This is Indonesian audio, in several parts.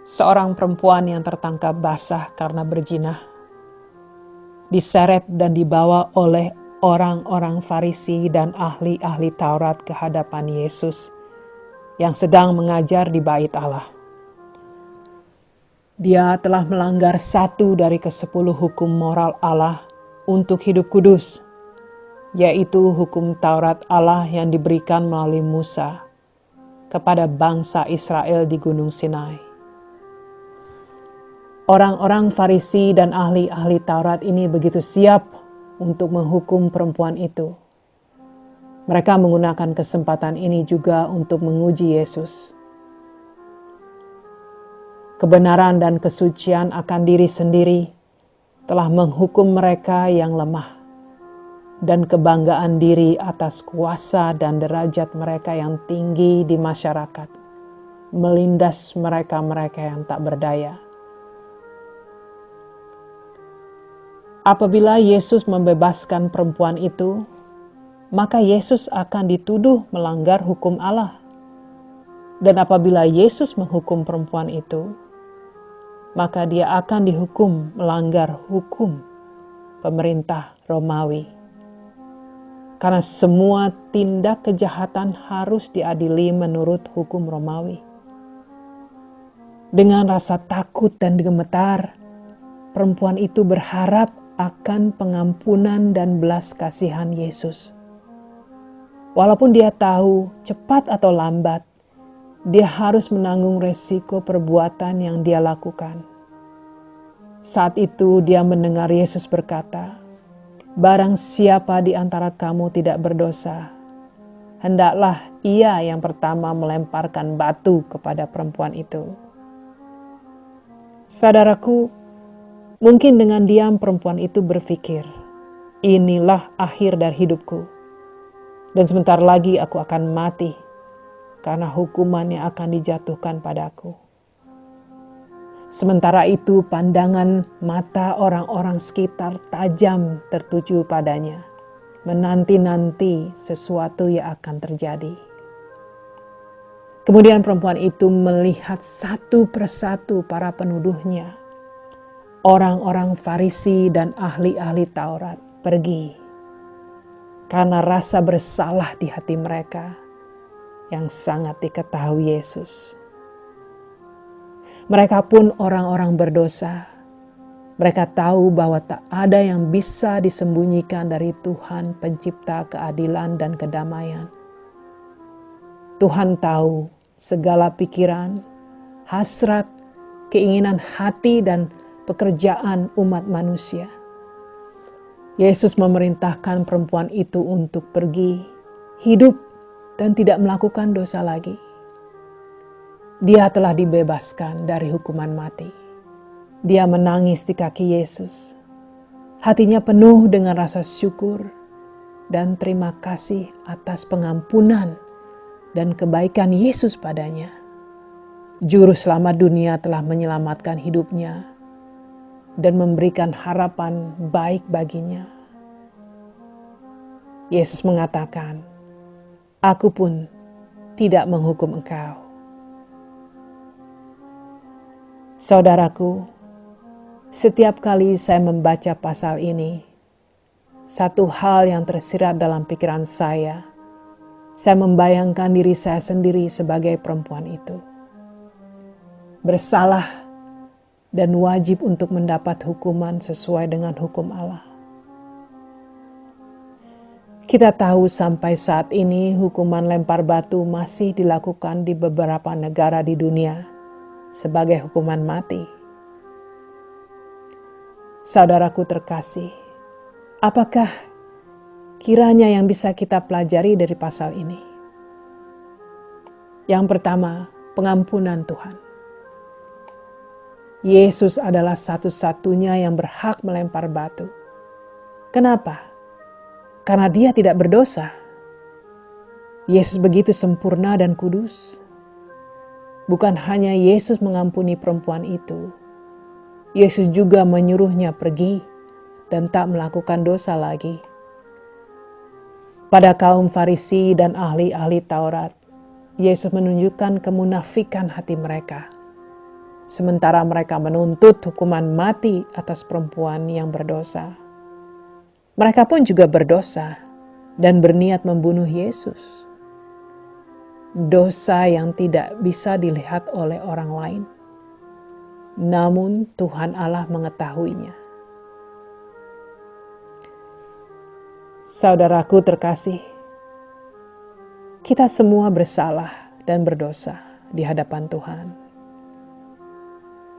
Seorang perempuan yang tertangkap basah karena berzina, diseret dan dibawa oleh orang-orang Farisi dan ahli-ahli Taurat ke hadapan Yesus yang sedang mengajar di bait Allah. Dia telah melanggar satu dari ke-10 hukum moral Allah untuk hidup kudus, yaitu hukum Taurat Allah yang diberikan melalui Musa kepada bangsa Israel di Gunung Sinai. Orang-orang Farisi dan ahli-ahli Taurat ini begitu siap untuk menghukum perempuan itu. Mereka menggunakan kesempatan ini juga untuk menguji Yesus. Kebenaran dan kesucian akan diri sendiri telah menghukum mereka yang lemah, dan kebanggaan diri atas kuasa dan derajat mereka yang tinggi di masyarakat melindas mereka-mereka yang tak berdaya. Apabila Yesus membebaskan perempuan itu, maka Yesus akan dituduh melanggar hukum Allah. Dan apabila Yesus menghukum perempuan itu, maka dia akan dihukum melanggar hukum pemerintah Romawi. Karena semua tindak kejahatan harus diadili menurut hukum Romawi. Dengan rasa takut dan gemetar, perempuan itu berharap akan pengampunan dan belas kasihan Yesus. Walaupun dia tahu cepat atau lambat, dia harus menanggung resiko perbuatan yang dia lakukan. Saat itu dia mendengar Yesus berkata, "Barang siapa di antara kamu tidak berdosa, hendaklah ia yang pertama melemparkan batu kepada perempuan itu." Saudaraku, mungkin dengan diam perempuan itu berpikir, "Inilah akhir dari hidupku, dan sebentar lagi aku akan mati karena hukuman yang akan dijatuhkan padaku." Sementara itu pandangan mata orang-orang sekitar tajam tertuju padanya, menanti-nanti sesuatu yang akan terjadi. Kemudian perempuan itu melihat satu persatu para penuduhnya, orang-orang Farisi dan ahli-ahli Taurat, pergi karena rasa bersalah di hati mereka yang sangat diketahui Yesus. Mereka pun orang-orang berdosa. Mereka tahu bahwa tak ada yang bisa disembunyikan dari Tuhan Pencipta keadilan dan kedamaian. Tuhan tahu segala pikiran, hasrat, keinginan hati dan pekerjaan umat manusia. Yesus memerintahkan perempuan itu untuk pergi, hidup, dan tidak melakukan dosa lagi. Dia telah dibebaskan dari hukuman mati. Dia menangis di kaki Yesus. Hatinya penuh dengan rasa syukur dan terima kasih atas pengampunan dan kebaikan Yesus padanya. Juru selamat dunia telah menyelamatkan hidupnya dan memberikan harapan baik baginya. Yesus mengatakan, "Aku pun tidak menghukum engkau." Saudaraku, setiap kali saya membaca pasal ini, satu hal yang tersirat dalam pikiran saya membayangkan diri saya sendiri sebagai perempuan itu. Bersalah dan wajib untuk mendapat hukuman sesuai dengan hukum Allah. Kita tahu sampai saat ini hukuman lempar batu masih dilakukan di beberapa negara di dunia sebagai hukuman mati. Saudaraku terkasih, apakah kiranya yang bisa kita pelajari dari pasal ini? Yang pertama, pengampunan Tuhan. Yesus adalah satu-satunya yang berhak melempar batu. Kenapa? Karena dia tidak berdosa. Yesus begitu sempurna dan kudus. Bukan hanya Yesus mengampuni perempuan itu, Yesus juga menyuruhnya pergi dan tak melakukan dosa lagi. Pada kaum Farisi dan ahli-ahli Taurat, Yesus menunjukkan kemunafikan hati mereka. sementara mereka menuntut hukuman mati atas perempuan yang berdosa. Mereka pun juga berdosa dan berniat membunuh Yesus. Dosa yang tidak bisa dilihat oleh orang lain. Namun Tuhan Allah mengetahuinya. Saudaraku terkasih, kita semua bersalah dan berdosa di hadapan Tuhan.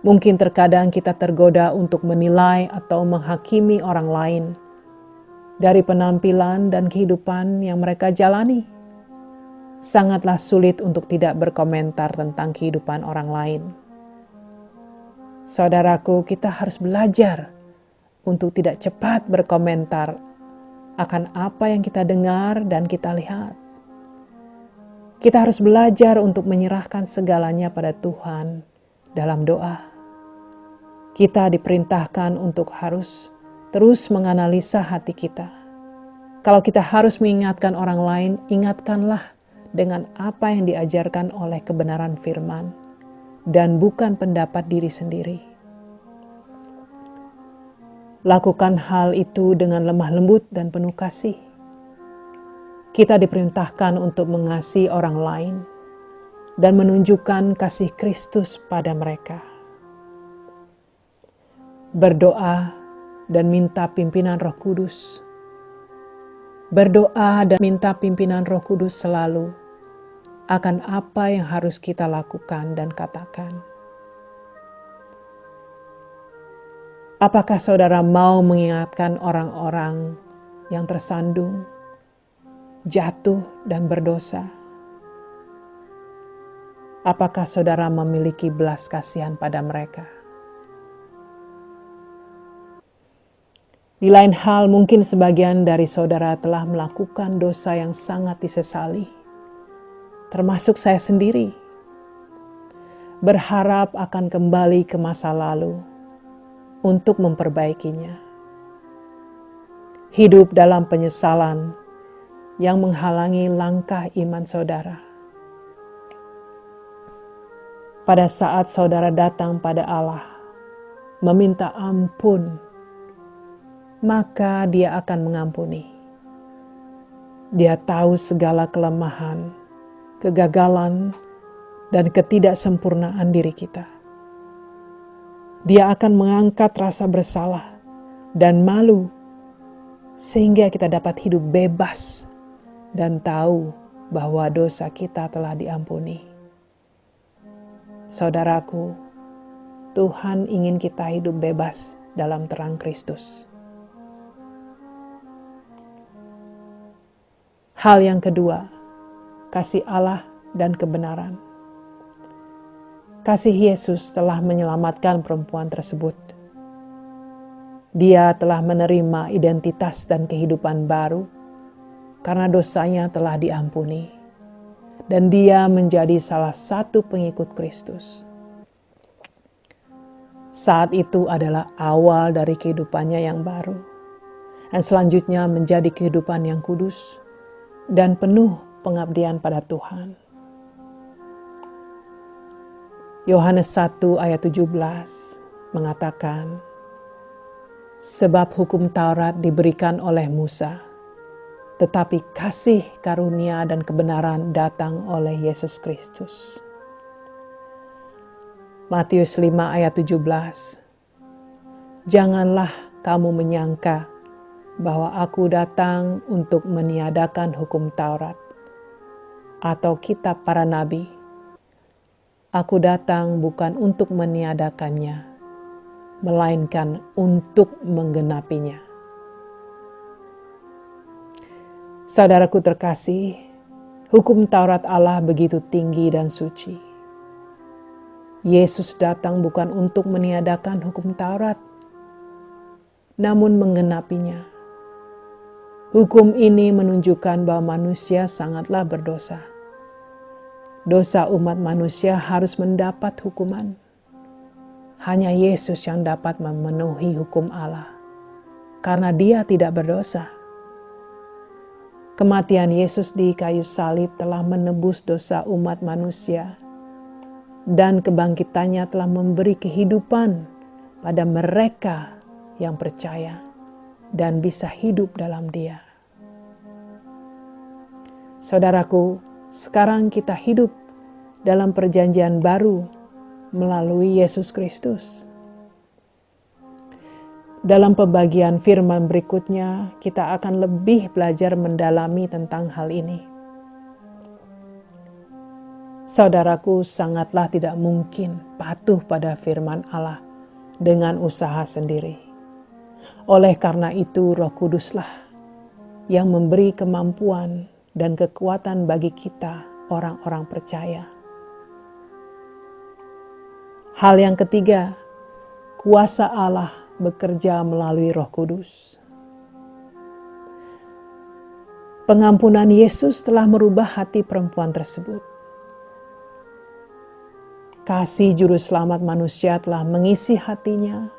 Mungkin terkadang kita tergoda untuk menilai atau menghakimi orang lain dari penampilan dan kehidupan yang mereka jalani. Sangatlah sulit untuk tidak berkomentar tentang kehidupan orang lain. Saudaraku, kita harus belajar untuk tidak cepat berkomentar akan apa yang kita dengar dan kita lihat. Kita harus belajar untuk menyerahkan segalanya pada Tuhan dalam doa. Kita diperintahkan untuk harus terus menganalisa hati kita. Kalau kita harus mengingatkan orang lain, ingatkanlah dengan apa yang diajarkan oleh kebenaran firman dan bukan pendapat diri sendiri. Lakukan hal itu dengan lemah lembut dan penuh kasih. Kita diperintahkan untuk mengasihi orang lain dan menunjukkan kasih Kristus pada mereka. Berdoa dan minta pimpinan Roh Kudus. Berdoa dan minta pimpinan Roh Kudus selalu akan apa yang harus kita lakukan dan katakan. Apakah saudara mau mengingatkan orang-orang yang tersandung, jatuh dan berdosa? Apakah saudara memiliki belas kasihan pada mereka? Di lain hal, mungkin sebagian dari saudara telah melakukan dosa yang sangat disesali, termasuk saya sendiri. Berharap akan kembali ke masa lalu untuk memperbaikinya. Hidup dalam penyesalan yang menghalangi langkah iman saudara. Pada saat saudara datang pada Allah, meminta ampun, maka Dia akan mengampuni. Dia tahu segala kelemahan, kegagalan, dan ketidaksempurnaan diri kita. Dia akan mengangkat rasa bersalah dan malu, sehingga kita dapat hidup bebas dan tahu bahwa dosa kita telah diampuni. Saudaraku, Tuhan ingin kita hidup bebas dalam terang Kristus. Hal yang kedua, kasih Allah dan kebenaran. Kasih Yesus telah menyelamatkan perempuan tersebut. Dia telah menerima identitas dan kehidupan baru karena dosanya telah diampuni. Dan dia menjadi salah satu pengikut Kristus. Saat itu adalah awal dari kehidupannya yang baru. Dan selanjutnya menjadi kehidupan yang kudus dan penuh pengabdian pada Tuhan. Yohanes 1 ayat 17 mengatakan, sebab hukum Taurat diberikan oleh Musa, tetapi kasih, karunia, dan kebenaran datang oleh Yesus Kristus. Matius 5 ayat 17, janganlah kamu menyangka bahwa aku datang untuk meniadakan hukum Taurat atau kitab para nabi. Aku datang bukan untuk meniadakannya, melainkan untuk menggenapinya. Saudaraku terkasih, hukum Taurat Allah begitu tinggi dan suci. Yesus datang bukan untuk meniadakan hukum Taurat, namun menggenapinya. Hukum ini menunjukkan bahwa manusia sangatlah berdosa. Dosa umat manusia harus mendapat hukuman. Hanya Yesus yang dapat memenuhi hukum Allah, karena Dia tidak berdosa. Kematian Yesus di kayu salib telah menebus dosa umat manusia, dan kebangkitannya telah memberi kehidupan pada mereka yang percaya dan bisa hidup dalam Dia. Saudaraku, sekarang kita hidup dalam perjanjian baru melalui Yesus Kristus. Dalam pembagian firman berikutnya, kita akan lebih belajar mendalami tentang hal ini. Saudaraku, sangatlah tidak mungkin patuh pada firman Allah dengan usaha sendiri. Oleh karena itu, Roh Kuduslah yang memberi kemampuan dan kekuatan bagi kita, orang-orang percaya. Hal yang ketiga, kuasa Allah bekerja melalui Roh Kudus. Pengampunan Yesus telah merubah hati perempuan tersebut. Kasih Juru Selamat manusia telah mengisi hatinya,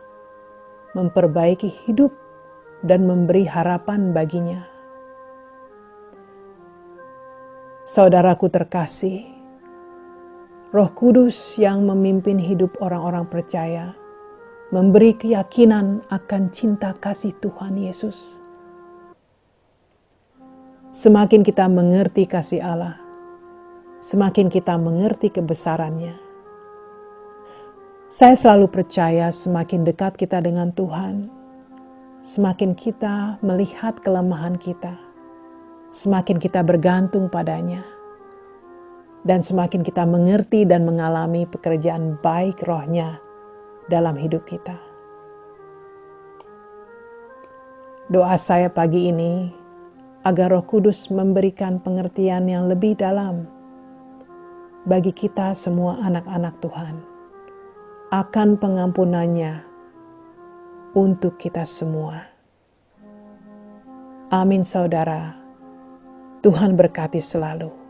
memperbaiki hidup, dan memberi harapan baginya. Saudaraku terkasih, Roh Kudus yang memimpin hidup orang-orang percaya memberi keyakinan akan cinta kasih Tuhan Yesus. Semakin kita mengerti kasih Allah, semakin kita mengerti kebesarannya. Saya selalu percaya semakin dekat kita dengan Tuhan, semakin kita melihat kelemahan kita, semakin kita bergantung padanya, dan semakin kita mengerti dan mengalami pekerjaan baik Roh-Nya dalam hidup kita. Doa saya pagi ini agar Roh Kudus memberikan pengertian yang lebih dalam bagi kita semua anak-anak Tuhan akan pengampunannya untuk kita semua. Amin saudara, Tuhan berkati selalu.